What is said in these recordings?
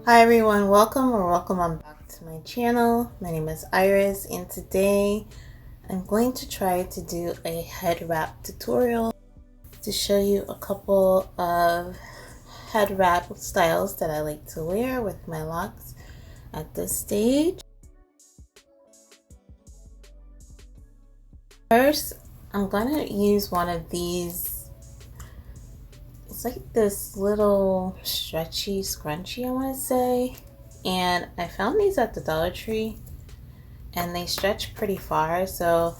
Hi everyone, welcome on back to my channel. My name is Iris and today I'm going to try to do a head wrap tutorial to show you a couple of head wrap styles that I like to wear with my locks at this stage. First, I'm gonna use one of these. It's like this little stretchy scrunchie, I want to say, and I found these at the Dollar Tree and they stretch pretty far. So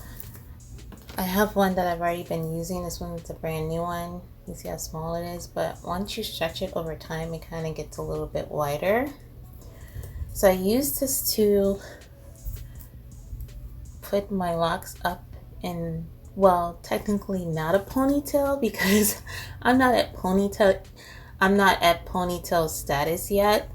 I have one that I've already been using. This one's a brand new one. You see how small it is, but once you stretch it over time, it kind of gets a little bit wider. So I use this to put my locks up in, well, technically not a ponytail because I'm not at ponytail status yet,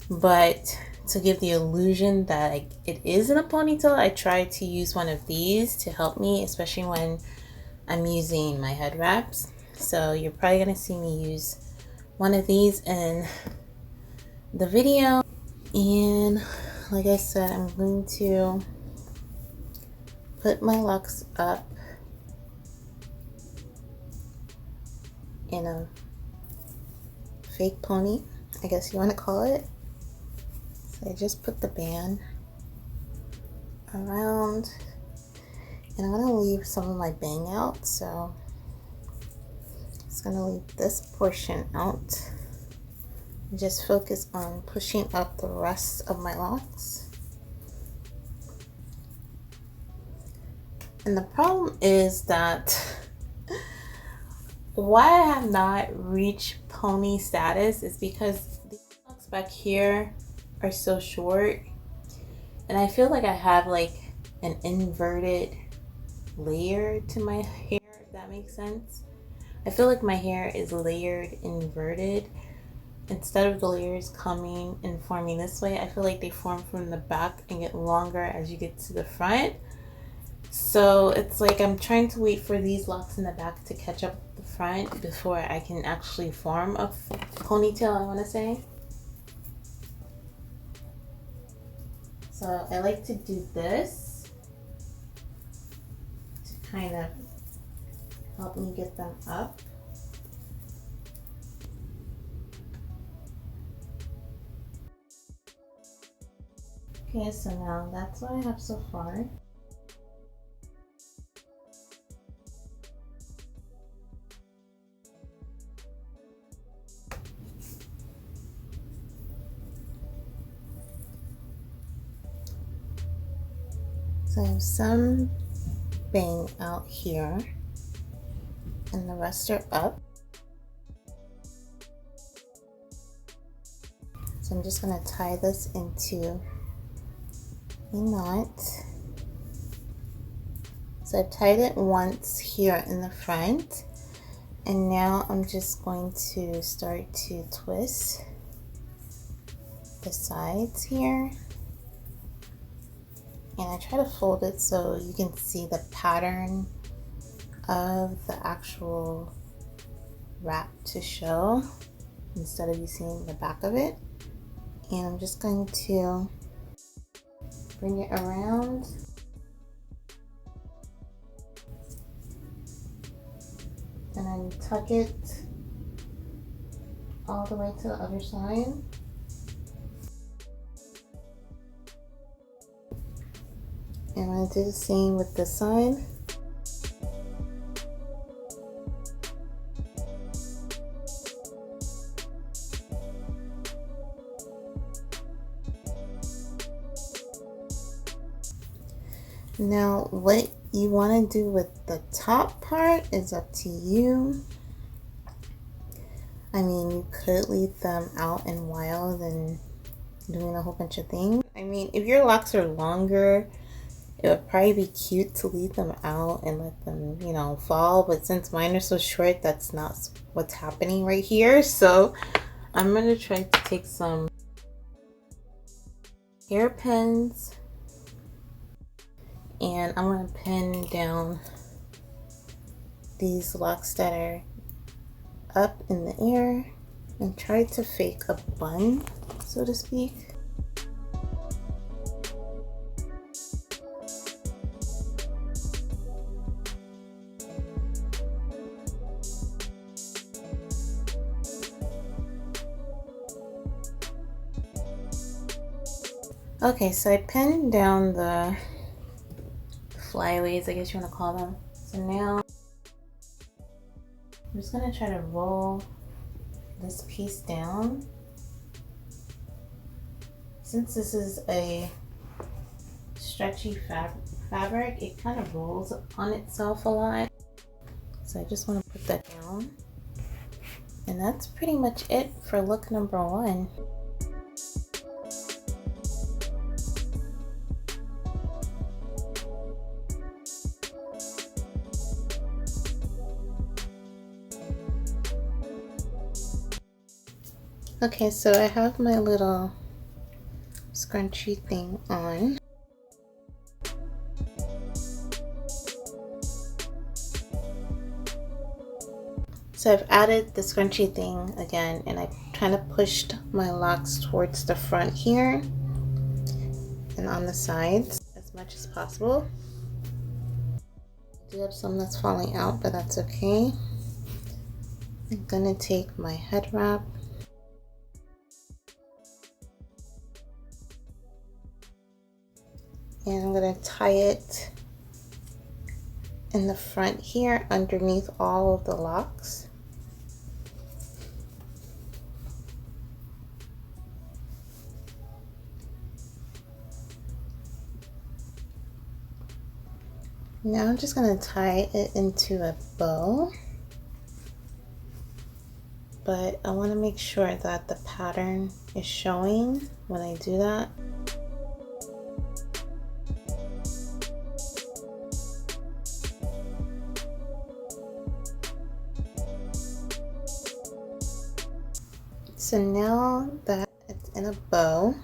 but to give the illusion that it is in a ponytail, I try to use one of these to help me, especially when I'm using my head wraps. So you're probably gonna see me use one of these in the video. And like I said, I'm going to put my locks up in a fake pony, I guess you want to call it. So I just put the band around, and I'm going to leave some of my bang out, so it's going to leave this portion out and just focus on pushing up the rest of my locks. And the problem is that why I have not reached pony status is because these locks back here are so short, and I feel like I have like an inverted layer to my hair, if that makes sense. I feel like my hair is layered inverted. Instead of the layers coming and forming this way, I feel like they form from the back and get longer as you get to the front. So it's like I'm trying to wait for these locks in the back to catch up with the front before I can actually form a ponytail, I want to say. So I like to do this to kind of help me get them up. Okay, so now that's what I have so far. So I have some bang out here and the rest are up. So I'm just going to tie this into a knot. So I've tied it once here in the front, and now I'm just going to start to twist the sides here. And I try to fold it so you can see the pattern of the actual wrap to show instead of you seeing the back of it. And I'm just going to bring it around and then tuck it all the way to the other side. And I'm going to do the same with this side. Now, what you want to do with the top part is up to you. I mean, you could leave them out and wild and doing a whole bunch of things. I mean, if your locks are longer, it would probably be cute to leave them out and let them, you know, fall. But since mine are so short, that's not what's happening right here. So I'm going to try to take some hairpins and I'm going to pin down these locks that are up in the air and try to fake a bun, so to speak. Okay, so I pinned down the flyaways, I guess you want to call them. So now I'm just gonna try to roll this piece down. Since this is a stretchy fabric, it kind of rolls on itself a lot. So I just want to put that down. And that's pretty much it for look number 1. Okay, so I have my little scrunchy thing on. So I've added the scrunchy thing again, and I kind of pushed my locks towards the front here and on the sides as much as possible. I do have some that's falling out, but that's okay. I'm gonna take my head wrap and I'm gonna tie it in the front here underneath all of the locks. Now I'm just gonna tie it into a bow, but I want to make sure that the pattern is showing when I do that. So now that it's in a bow,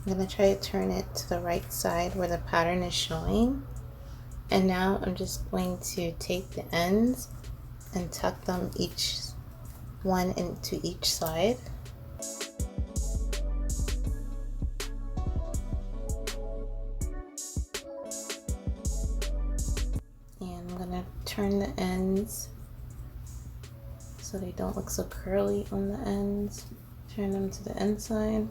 I'm going to try to turn it to the right side where the pattern is showing. And now I'm just going to take the ends and tuck them each one into each side. And I'm going to turn the ends so they don't look so curly on the ends. Turn them to the inside.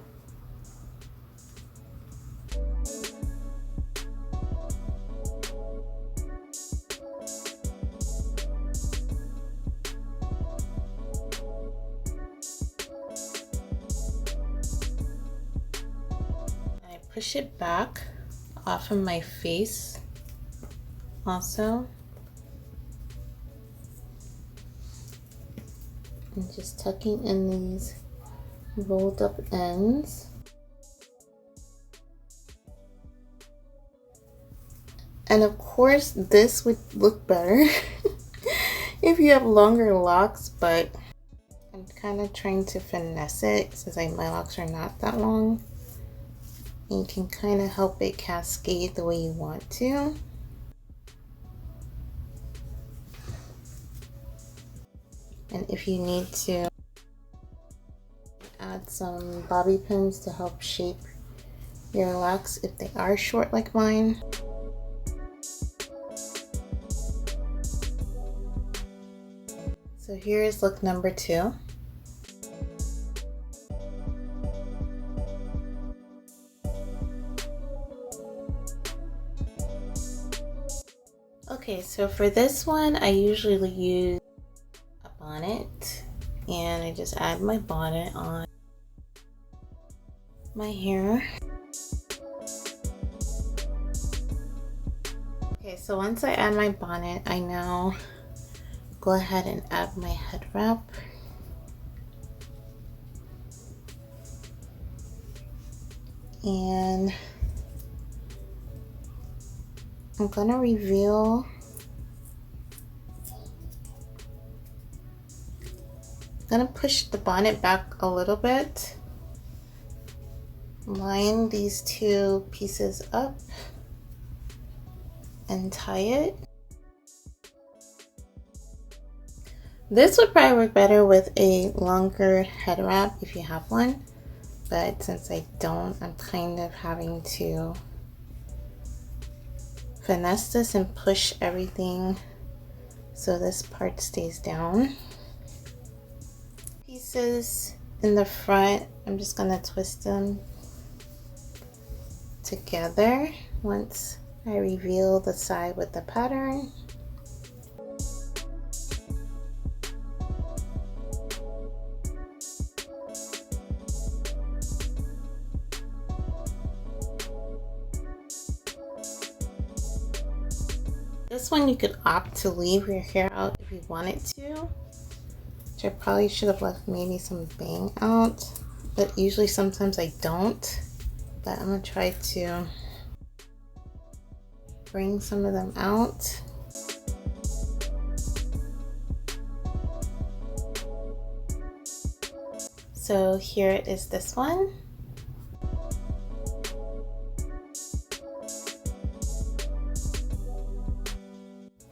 I push it back off of my face also. And just tucking in these rolled up ends. And of course this would look better if you have longer locks, but I'm kind of trying to finesse it since my locks are not that long. And you can kind of help it cascade the way you want to. And if you need to add some bobby pins to help shape your locks if they are short like mine. So here is look number 2. Okay, so for this one I usually use bonnet, and I just add my bonnet on my hair. Okay, so once I add my bonnet, I now go ahead and add my head wrap. And I'm gonna reveal I'm gonna push the bonnet back a little bit, line these 2 pieces up and tie it. This would probably work better with a longer head wrap if you have one, but since I don't, I'm kind of having to finesse this and push everything so this part stays down. Pieces in the front, I'm just gonna twist them together once I reveal the side with the pattern. This one you could opt to leave your hair out if you wanted to, which I probably should have left maybe some bang out, but usually sometimes I don't. But I'm gonna try to bring some of them out. So here is this one.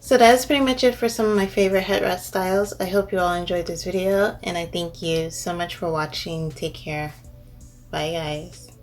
So that's pretty much it for some of my favorite head wrap styles. I hope you all enjoyed this video, and I thank you so much for watching. Take care. Bye guys.